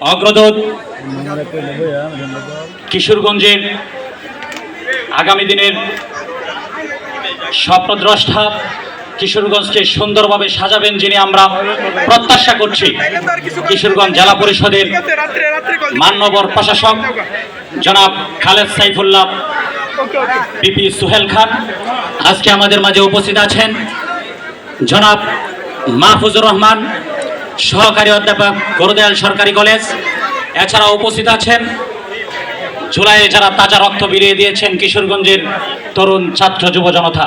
অগ্রদূত কিশোরগঞ্জের আগামী দিনের স্বপ্নদ্রষ্টা, কিশোরগঞ্জকে সুন্দরভাবে সাজাবেন যিনি, আমরা প্রত্যাশা করছি কিশোরগঞ্জ জেলা পরিষদের মান্যবর প্রশাসক জনাব খালেদ সাইফুল্লাহ পিপি সুহেল খান। আজকে আমাদের মাঝে উপস্থিত আছেন জনাব মাহফুজুর রহমান, সহকারী অধ্যাপক গরুদয়াল সরকারি কলেজ। এছাড়া উপস্থিত আছেন জুলাইয়ে যারা তাজা রক্ত বিলিয়ে দিয়েছেন কিশোরগঞ্জের তরুণ ছাত্র যুব জনতা।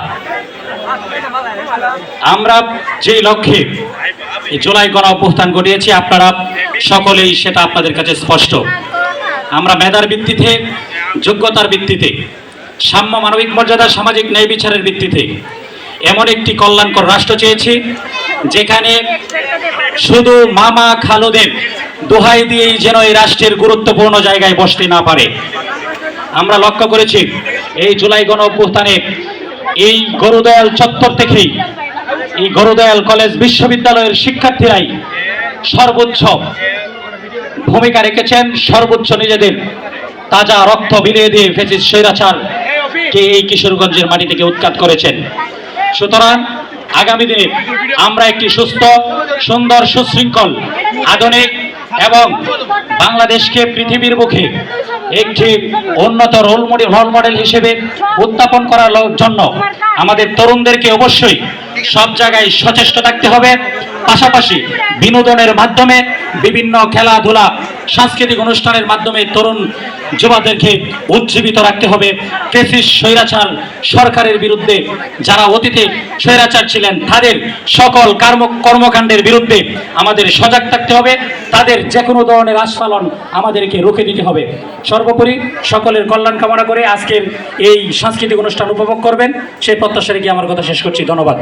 আমরা যে লক্ষ্যে জুলাই গণ অভ্যুত্থান ঘটিয়েছি আপনারা সকলেই সেটা আপনাদের কাছে স্পষ্ট। আমরা মেধার ভিত্তিতে, যোগ্যতার ভিত্তিতে, সাম্য মানবিক মর্যাদা, সামাজিক ন্যায় বিচারের ভিত্তিতে এমন একটি কল্যাণকর রাষ্ট্র চেয়েছি যেখানে শুধু মামা খালুদের দোহাই দিয়েই যেন এই রাষ্ট্রের গুরুত্বপূর্ণ জায়গায় বসতে না পারে। আমরা লক্ষ্য করেছি এই জুলাই গণ অভ্যুত্থানে এই গরুদয়াল চত্বর থেকেই এই গরুদয়াল কলেজ বিশ্ববিদ্যালয়ের শিক্ষার্থীরাই সর্বোচ্চ ভূমিকা রেখেছেন, সর্বোচ্চ নিজেদের তাজা রক্ত বিলিয়ে দিয়ে ফ্যাসিস্ট স্বৈরাচারকে এই কিশোরগঞ্জের মাটি থেকে উৎখাত করেছেন। সুতরাং আগামী দিনে আমরা একটি সুস্থ, সুন্দর, সুশৃঙ্খল, আধুনিক এবং বাংলাদেশকে পৃথিবীর মুখে একটি উন্নত রোল মডেল হিসেবে উত্থাপন করার জন্য আমাদের তরুণদেরকে অবশ্যই সব জায়গায় সচেষ্ট থাকতে হবে। পাশাপাশি বিনোদনের মাধ্যমে, বিভিন্ন খেলাধুলা, সাংস্কৃতিক অনুষ্ঠানের মাধ্যমে তরুণ যুবাদেরকে উজ্জীবিত রাখতে হবে। ফ্যাসিস্ট স্বৈরাচার সরকারের বিরুদ্ধে যারা অতীতে স্বৈরাচার ছিলেন তাদের সকল কর্মকাণ্ডের বিরুদ্ধে আমাদের সজাগ থাকতে হবে। তাদের যে কোনো ধরনের আস্ফালন আমাদেরকে রুখে দিতে হবে। সর্বোপরি সকলের কল্যাণ কামনা করে আজকের এই সাংস্কৃতিক অনুষ্ঠান উপভোগ করবেন সেই প্রত্যাশা রেখে আমার কথা শেষ করছি। ধন্যবাদ।